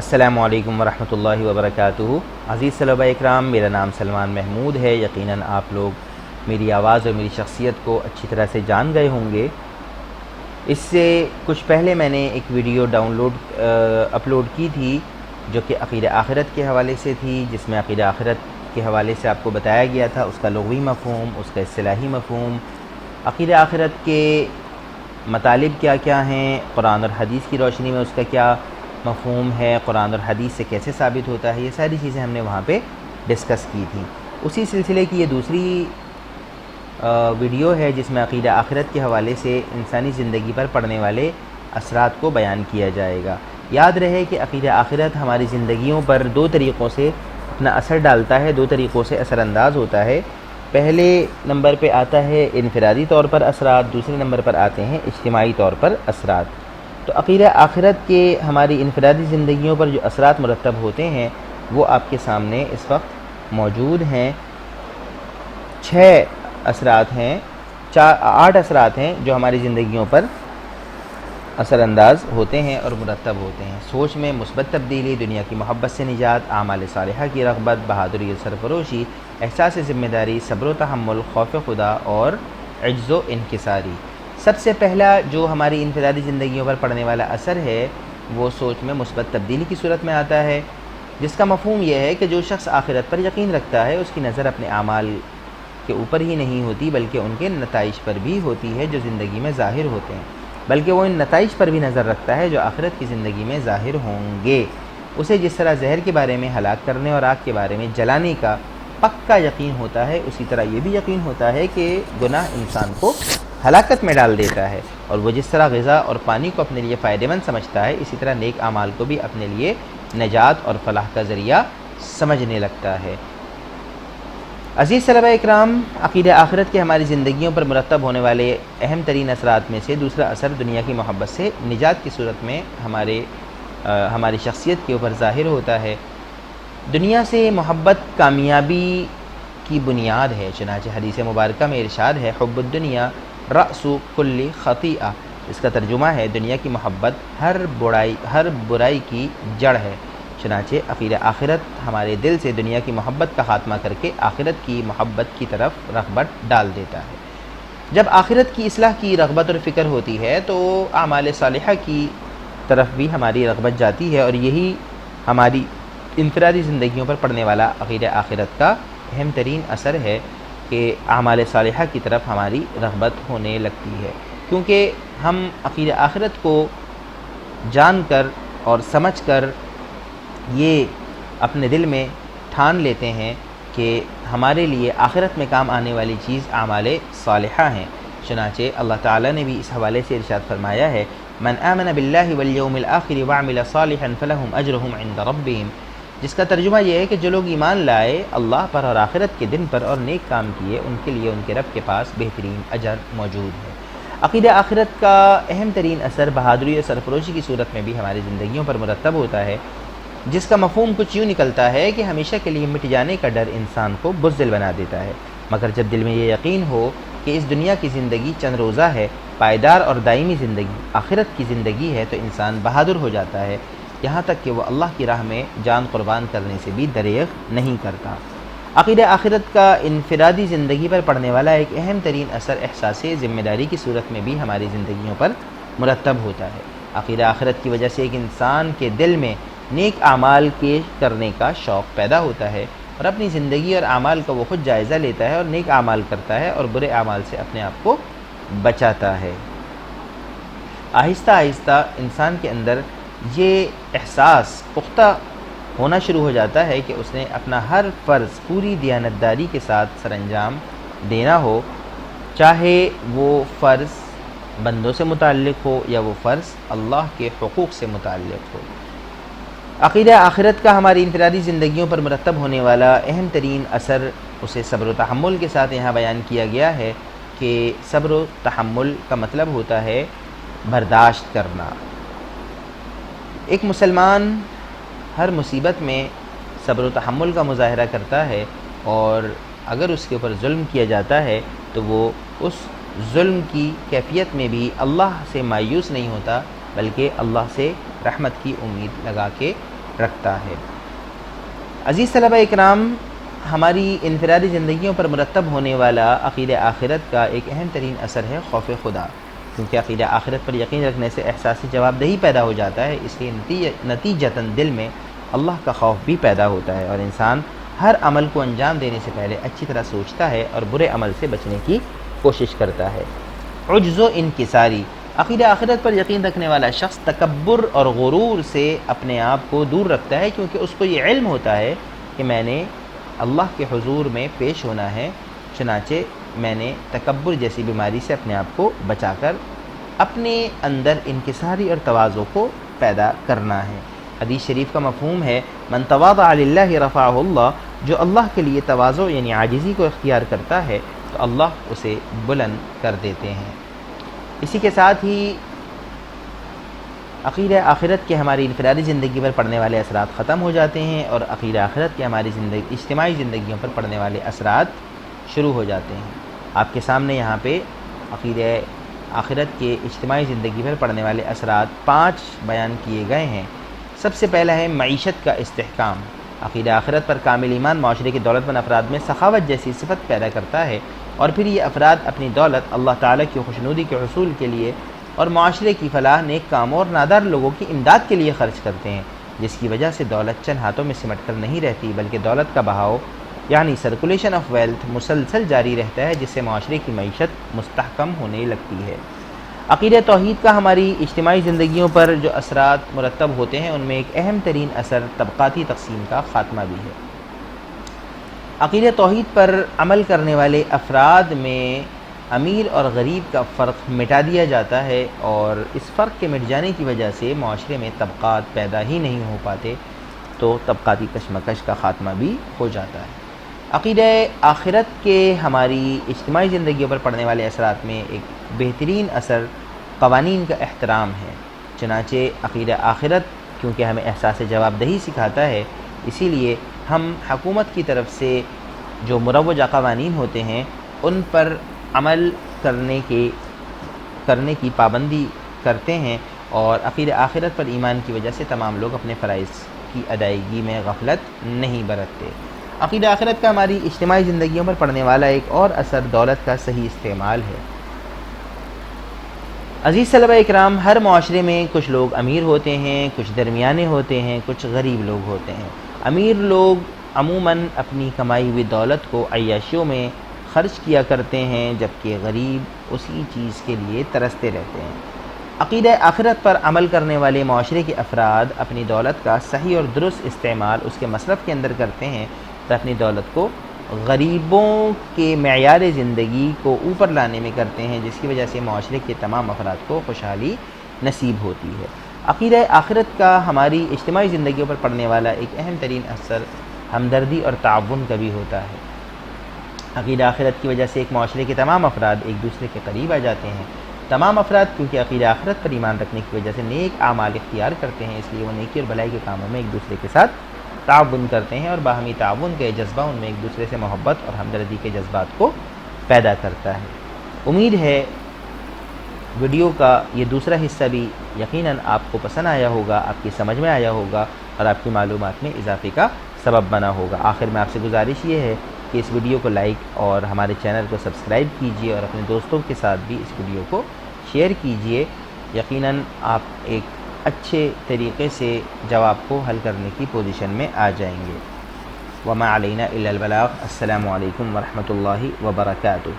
السلام علیکم ورحمۃ اللہ وبرکاتہ۔ عزیز طلباء اکرام، میرا نام سلمان محمود ہے۔ یقیناً آپ لوگ میری آواز اور میری شخصیت کو اچھی طرح سے جان گئے ہوں گے۔ اس سے کچھ پہلے میں نے ایک ویڈیو اپلوڈ کی تھی جو کہ عقیدہ آخرت کے حوالے سے تھی، جس میں عقیدہ آخرت کے حوالے سے آپ کو بتایا گیا تھا اس کا لغوی مفہوم، اس کا اصطلاحی مفہوم، عقیدہ آخرت کے مطالب کیا کیا ہیں، قرآن اور حدیث کی روشنی میں اس کا کیا مفہوم ہے، قرآن اور حدیث سے کیسے ثابت ہوتا ہے، یہ ساری چیزیں ہم نے وہاں پہ ڈسکس کی تھیں۔ اسی سلسلے کی یہ دوسری ویڈیو ہے جس میں عقیدہ آخرت کے حوالے سے انسانی زندگی پر پڑنے والے اثرات کو بیان کیا جائے گا۔ یاد رہے کہ عقیدہ آخرت ہماری زندگیوں پر دو طریقوں سے اپنا اثر ڈالتا ہے، دو طریقوں سے اثر انداز ہوتا ہے۔ پہلے نمبر پہ آتا ہے انفرادی طور پر اثرات، دوسرے نمبر پر آتے ہیں اجتماعی طور پر اثرات۔ تو عقیدہ آخرت کے ہماری انفرادی زندگیوں پر جو اثرات مرتب ہوتے ہیں وہ آپ کے سامنے اس وقت موجود ہیں۔ 8 اثرات ہیں جو ہماری زندگیوں پر اثر انداز ہوتے ہیں اور مرتب ہوتے ہیں۔ سوچ میں مثبت تبدیلی، دنیا کی محبت سے نجات، اعمال صالحہ کی رغبت، بہادری و سرفروشی، احساس ذمہ داری، صبر و تحمل، خوف خدا اور عجز و انکساری۔ سب سے پہلا جو ہماری انفرادی زندگیوں پر پڑنے والا اثر ہے وہ سوچ میں مثبت تبدیلی کی صورت میں آتا ہے، جس کا مفہوم یہ ہے کہ جو شخص آخرت پر یقین رکھتا ہے اس کی نظر اپنے اعمال کے اوپر ہی نہیں ہوتی بلکہ ان کے نتائج پر بھی ہوتی ہے جو زندگی میں ظاہر ہوتے ہیں، بلکہ وہ ان نتائج پر بھی نظر رکھتا ہے جو آخرت کی زندگی میں ظاہر ہوں گے۔ اسے جس طرح زہر کے بارے میں ہلاک کرنے اور آگ کے بارے میں جلانے کا پکا یقین ہوتا ہے، اسی طرح یہ بھی یقین ہوتا ہے کہ گناہ انسان کو ہلاکت میں ڈال دیتا ہے، اور وہ جس طرح غذا اور پانی کو اپنے لیے فائدہ مند سمجھتا ہے اسی طرح نیک اعمال کو بھی اپنے لیے نجات اور فلاح کا ذریعہ سمجھنے لگتا ہے۔ عزیز طلباء اکرام، عقیدہ آخرت کے ہماری زندگیوں پر مرتب ہونے والے اہم ترین اثرات میں سے دوسرا اثر دنیا کی محبت سے نجات کی صورت میں ہماری شخصیت کے اوپر ظاہر ہوتا ہے۔ دنیا سے محبت کامیابی کی بنیاد ہے، چنانچہ حدیث مبارکہ میں ارشاد ہے حب الدنیا رأس کل خطیئہ، اس کا ترجمہ ہے دنیا کی محبت ہر برائی کی جڑ ہے۔ چنانچہ عقیدہ آخرت ہمارے دل سے دنیا کی محبت کا خاتمہ کر کے آخرت کی محبت کی طرف رغبت ڈال دیتا ہے۔ جب آخرت کی اصلاح کی رغبت اور فکر ہوتی ہے تو اعمال صالحہ کی طرف بھی ہماری رغبت جاتی ہے، اور یہی ہماری انفرادی زندگیوں پر پڑنے والا عقیدہ آخرت کا اہم ترین اثر ہے کہ اعمال صالحہ کی طرف ہماری رغبت ہونے لگتی ہے، کیونکہ ہم عقیدہ آخرت کو جان کر اور سمجھ کر یہ اپنے دل میں ٹھان لیتے ہیں کہ ہمارے لیے آخرت میں کام آنے والی چیز اعمال صالحہ ہیں۔ چنانچہ اللہ تعالیٰ نے بھی اس حوالے سے ارشاد فرمایا ہے من آمن باللہ والیوم الآخر وعمل صالحا فلہم اجرہم عند ربہم، جس کا ترجمہ یہ ہے کہ جو لوگ ایمان لائے اللہ پر اور آخرت کے دن پر اور نیک کام کیے ان کے لیے ان کے رب کے پاس بہترین اجر موجود ہے۔ عقیدہ آخرت کا اہم ترین اثر بہادری اور سرفروشی کی صورت میں بھی ہماری زندگیوں پر مرتب ہوتا ہے، جس کا مفہوم کچھ یوں نکلتا ہے کہ ہمیشہ کے لیے مٹ جانے کا ڈر انسان کو بزدل بنا دیتا ہے، مگر جب دل میں یہ یقین ہو کہ اس دنیا کی زندگی چند روزہ ہے، پائیدار اور دائمی زندگی آخرت کی زندگی ہے، تو انسان بہادر ہو جاتا ہے، یہاں تک کہ وہ اللہ کی راہ میں جان قربان کرنے سے بھی دریغ نہیں کرتا۔ عقیدہ آخرت کا انفرادی زندگی پر پڑنے والا ایک اہم ترین اثر احساس ذمہ داری کی صورت میں بھی ہماری زندگیوں پر مرتب ہوتا ہے۔ عقیدہ آخرت کی وجہ سے ایک انسان کے دل میں نیک اعمال کے کرنے کا شوق پیدا ہوتا ہے، اور اپنی زندگی اور اعمال کا وہ خود جائزہ لیتا ہے اور نیک اعمال کرتا ہے اور برے اعمال سے اپنے آپ کو بچاتا ہے۔ آہستہ آہستہ انسان کے اندر یہ احساس پختہ ہونا شروع ہو جاتا ہے کہ اس نے اپنا ہر فرض پوری دیانتداری کے ساتھ سر انجام دینا ہو، چاہے وہ فرض بندوں سے متعلق ہو یا وہ فرض اللہ کے حقوق سے متعلق ہو۔ عقیدہ آخرت کا ہماری انفرادی زندگیوں پر مرتب ہونے والا اہم ترین اثر اسے صبر و تحمل کے ساتھ یہاں بیان کیا گیا ہے کہ صبر و تحمل کا مطلب ہوتا ہے برداشت کرنا۔ ایک مسلمان ہر مصیبت میں صبر و تحمل کا مظاہرہ کرتا ہے، اور اگر اس کے اوپر ظلم کیا جاتا ہے تو وہ اس ظلم کی کیفیت میں بھی اللہ سے مایوس نہیں ہوتا بلکہ اللہ سے رحمت کی امید لگا کے رکھتا ہے۔ عزیز طلبہ اکرام، ہماری انفرادی زندگیوں پر مرتب ہونے والا عقیدہ آخرت کا ایک اہم ترین اثر ہے خوف خدا، کیونکہ عقیدہ آخرت پر یقین رکھنے سے احساس جواب دہی پیدا ہو جاتا ہے، اس لیے نتیجتاً دل میں اللہ کا خوف بھی پیدا ہوتا ہے، اور انسان ہر عمل کو انجام دینے سے پہلے اچھی طرح سوچتا ہے اور برے عمل سے بچنے کی کوشش کرتا ہے۔ عجز و انکساری، عقیدہ آخرت پر یقین رکھنے والا شخص تکبر اور غرور سے اپنے آپ کو دور رکھتا ہے، کیونکہ اس کو یہ علم ہوتا ہے کہ میں نے اللہ کے حضور میں پیش ہونا ہے، چنانچہ میں نے تکبر جیسی بیماری سے اپنے آپ کو بچا کر اپنے اندر انکساری اور تواضع کو پیدا کرنا ہے۔ حدیث شریف کا مفہوم ہے من تواضع للہ رفعہ اللہ، جو اللہ کے لیے تواضع یعنی عاجزی کو اختیار کرتا ہے تو اللہ اسے بلند کر دیتے ہیں۔ اسی کے ساتھ ہی عقیدہ آخرت کے ہماری انفرادی زندگی پر پڑنے والے اثرات ختم ہو جاتے ہیں، اور عقیدہ آخرت کے ہماری اجتماعی زندگیوں پر پڑنے والے اثرات شروع ہو جاتے ہیں۔ آپ کے سامنے یہاں پہ عقیدہ آخرت کے اجتماعی زندگی پر پڑنے والے اثرات 5 بیان کیے گئے ہیں۔ سب سے پہلا ہے معیشت کا استحکام۔ عقیدہ آخرت پر کامل ایمان معاشرے کے دولت مند افراد میں سخاوت جیسی صفت پیدا کرتا ہے، اور پھر یہ افراد اپنی دولت اللہ تعالیٰ کی خوشنودی کے حصول کے لیے اور معاشرے کی فلاح، نیک کاموں اور نادار لوگوں کی امداد کے لیے خرچ کرتے ہیں، جس کی وجہ سے دولت چند ہاتھوں میں سمٹ کر نہیں رہتی، بلکہ دولت کا بہاؤ یعنی سرکولیشن آف ویلتھ مسلسل جاری رہتا ہے، جس سے معاشرے کی معیشت مستحکم ہونے لگتی ہے۔ عقیدہ توحید کا ہماری اجتماعی زندگیوں پر جو اثرات مرتب ہوتے ہیں، ان میں ایک اہم ترین اثر طبقاتی تقسیم کا خاتمہ بھی ہے۔ عقیدہ توحید پر عمل کرنے والے افراد میں امیر اور غریب کا فرق مٹا دیا جاتا ہے، اور اس فرق کے مٹ جانے کی وجہ سے معاشرے میں طبقات پیدا ہی نہیں ہو پاتے، تو طبقاتی کشمکش کا خاتمہ بھی ہو جاتا ہے۔ عقیدہ آخرت کے ہماری اجتماعی زندگیوں پر پڑنے والے اثرات میں ایک بہترین اثر قوانین کا احترام ہے، چنانچہ عقیدہ آخرت کیونکہ ہمیں احساس جواب دہی سکھاتا ہے، اسی لیے ہم حکومت کی طرف سے جو مروجہ قوانین ہوتے ہیں ان پر عمل کرنے کی پابندی کرتے ہیں، اور عقیدہ آخرت پر ایمان کی وجہ سے تمام لوگ اپنے فرائض کی ادائیگی میں غفلت نہیں برتتے۔ عقیدہ آخرت کا ہماری اجتماعی زندگیوں پر پڑنے والا ایک اور اثر دولت کا صحیح استعمال ہے۔ عزیز طلبہ اکرام، ہر معاشرے میں کچھ لوگ امیر ہوتے ہیں، کچھ درمیانے ہوتے ہیں، کچھ غریب لوگ ہوتے ہیں۔ امیر لوگ عموماً اپنی کمائی ہوئی دولت کو عیاشیوں میں خرچ کیا کرتے ہیں، جبکہ غریب اسی چیز کے لیے ترستے رہتے ہیں۔ عقیدہ آخرت پر عمل کرنے والے معاشرے کے افراد اپنی دولت کا صحیح اور درست استعمال اس کے مصرف کے اندر کرتے ہیں، تو اپنی دولت کو غریبوں کے معیار زندگی کو اوپر لانے میں کرتے ہیں، جس کی وجہ سے معاشرے کے تمام افراد کو خوشحالی نصیب ہوتی ہے۔ عقیدہ آخرت کا ہماری اجتماعی زندگیوں پر پڑنے والا ایک اہم ترین اثر ہمدردی اور تعاون کا بھی ہوتا ہے۔ عقیدہ آخرت کی وجہ سے ایک معاشرے کے تمام افراد ایک دوسرے کے قریب آ جاتے ہیں۔ تمام افراد کیونکہ عقیدہ آخرت پر ایمان رکھنے کی وجہ سے نیک اعمال اختیار کرتے ہیں، اس لیے وہ نیکی اور بھلائی کے کاموں میں ایک دوسرے کے ساتھ تعاون کرتے ہیں، اور باہمی تعاون کا یہ جذبہ ان میں ایک دوسرے سے محبت اور ہمدردی کے جذبات کو پیدا کرتا ہے۔ امید ہے ویڈیو کا یہ دوسرا حصہ بھی یقیناً آپ کو پسند آیا ہوگا، آپ کی سمجھ میں آیا ہوگا، اور آپ کی معلومات میں اضافے کا سبب بنا ہوگا۔ آخر میں آپ سے گزارش یہ ہے کہ اس ویڈیو کو لائک اور ہمارے چینل کو سبسکرائب کیجئے، اور اپنے دوستوں کے ساتھ بھی اس ویڈیو کو شیئر کیجئے۔ یقیناً آپ ایک اچھے طریقے سے جواب کو حل کرنے کی پوزیشن میں آ جائیں گے۔ وما علینا الا البلاغ۔ السلام علیکم ورحمۃ اللہ وبرکاتہ۔